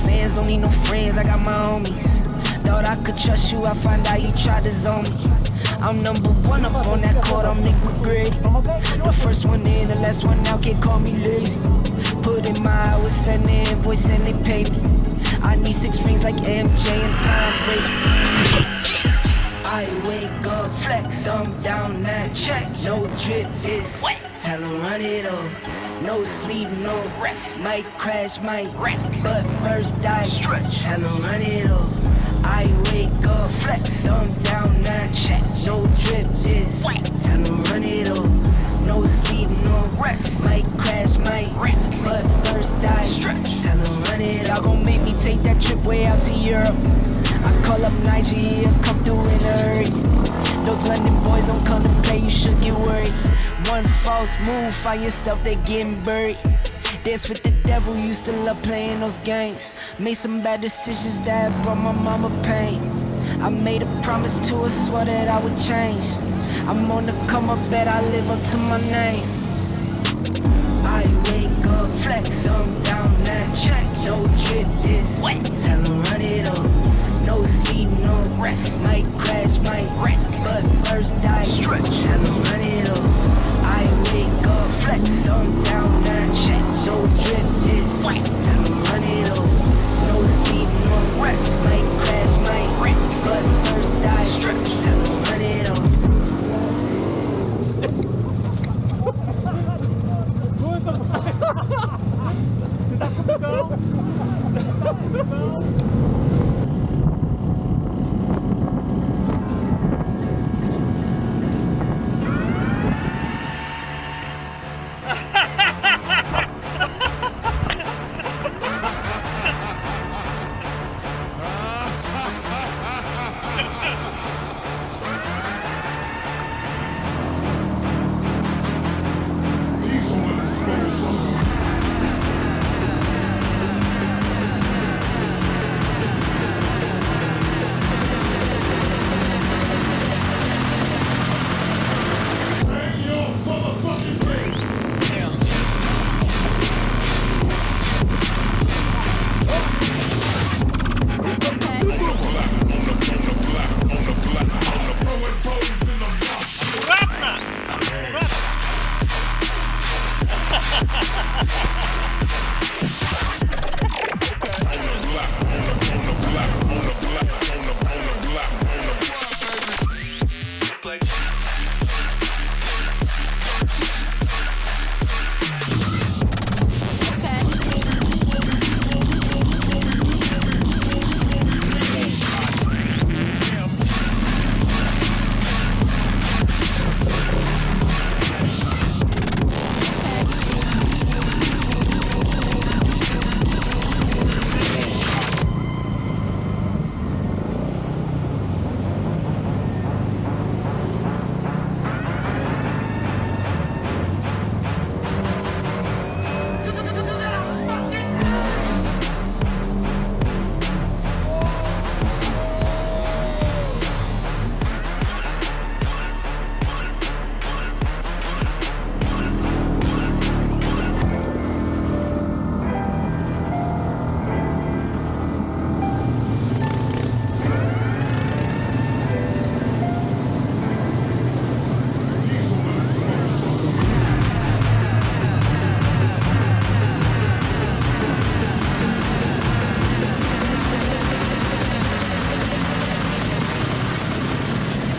fans, don't need no friends, I got my homies. Thought I could trust you, I find out you tried to zone me. I'm number one up on that court, I'm Nick McGrady. The first one in, the last one out, can't call me lazy. Put in my hours, send the invoice and they pay me. I need 6 rings like MJ and Tom Brady. I wake up, flex, thumb down that check. No drip this, tell 'em run it up. No sleep, no rest. Might crash, might wreck, but first I stretch. Tell 'em run it up. I wake up, flex, thumb down that check. No drip this, tell 'em run it up. No sleep, no rest. Might crash, might wreck, but first I stretch. Tell 'em run it up. Y'all gon' make me take that trip way out to Europe. I call up Nigeria, come through in a hurry. Those London boys don't come to play, you should get worried. One false move, find yourself, they getting buried. Dance with the devil, used to love playing those games. Made some bad decisions that brought my mama pain. I made a promise to her, swore that I would change. I'm on the come up, bet I live up to my name. I wake up, flex, I'm down that check. No drip this, tell 'em run it up. No sleep, no rest. Might crash, might wreck, but first I stretch. Tell 'em run it up. I wake up, flex, I'm down that check. No drip this, tell 'em run it up. No sleep, no rest. Might crash, might wreck, but first I stretch. Tell 'em run it up.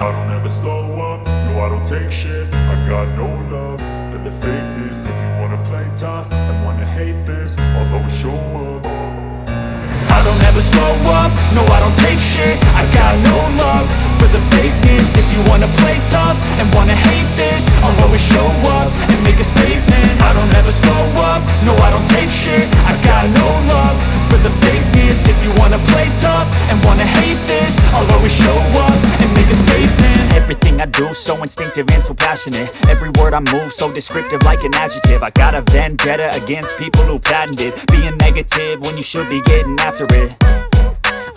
I don't ever slow up, no I don't take shit. I got no love for the fakeness. If you wanna play tough and wanna hate this, I'll always show up. I don't ever slow up, no I don't take shit. I got no love for the fakeness. If you wanna play tough and wanna hate this, I'll always show up and make a statement. I don't ever slow up, no I don't take shit. I got no love for the fakeness. If you wanna play tough and wanna hate this, I'll always show up and make a statement. Everything I do so instinctive and so passionate. Every word I move so descriptive like an adjective. I got a vendetta against people who patented being negative when you should be getting after it.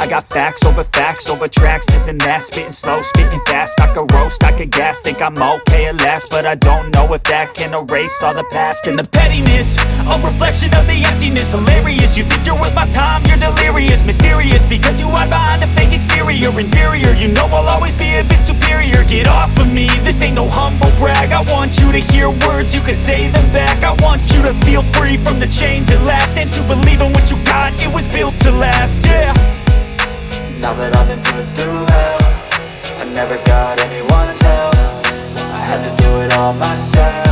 I got facts over tracks, this and that. Spitting slow, spitting fast, I could roast, I could gas. Think I'm okay at last, but I don't know if that can erase all the past. And the pettiness, a reflection of the emptiness. Hilarious, you think you're worth my time, you're delirious. inferior. You know I'll always be a bit superior. Get off of me, this ain't no humble brag. I want you to hear words, you can say them back. I want you to feel free from the chains at last, and to believe in what you got, it was built to last, yeah. Now that I've been put through hell, I never got anyone's help. I had to do it all myself.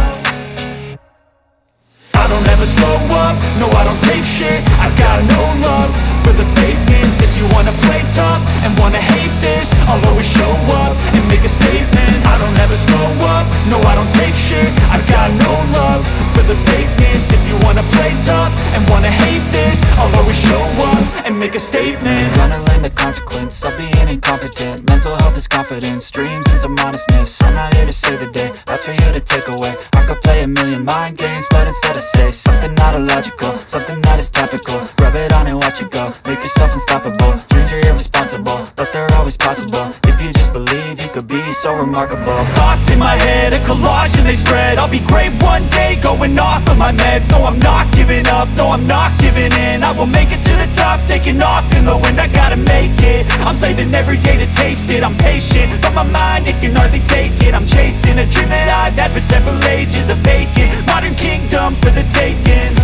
I don't ever slow up, no I don't take shit. I got no love for the fakeness. If you wanna play tough and wanna hate this, I'll always show up and make a statement. I don't ever slow up, no I don't take shit. I got no love for the fakeness. If you wanna play tough and wanna hate this, I'll always show up and make a statement. Gonna learn the consequence of being incompetent. Mental health is confidence, dreams and some honestness. I'm not here to save the day, that's for you to take away. I could play a million mind games, but instead I say something not illogical, something that is topical. Rub it on and watch it go, make yourself unstoppable. Dreams are irresponsible, but they're always possible. If you just believe, you could be so remarkable. Thoughts in my head, a collage and they spread. I'll be great one day, going off of my meds. No, I'm not giving up, no, I'm not giving in. I will make it to the top, taking off in the wind. I gotta make it, I'm saving every day to taste it. I'm patient, but my mind, it can hardly take it. I'm chasing a dream that I've had for several ages. A vacant, modern kingdom for the taking.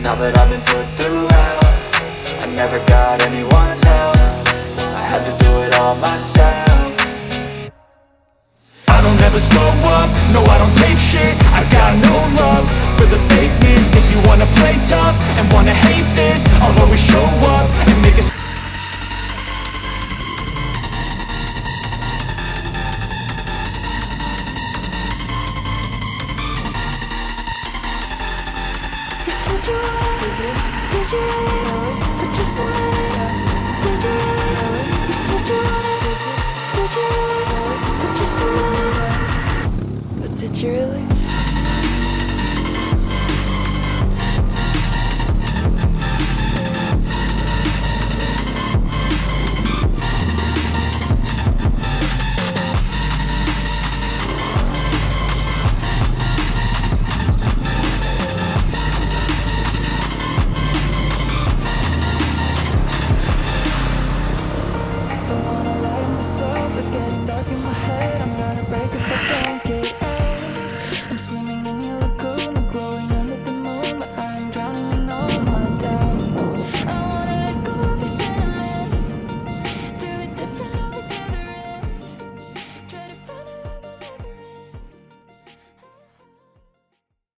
Now that I've been put through hell, I never got anyone's help. I had to do it all myself. I don't ever slow up, no I don't take shit. I got no love for the fakeness. If you wanna play tough and wanna hate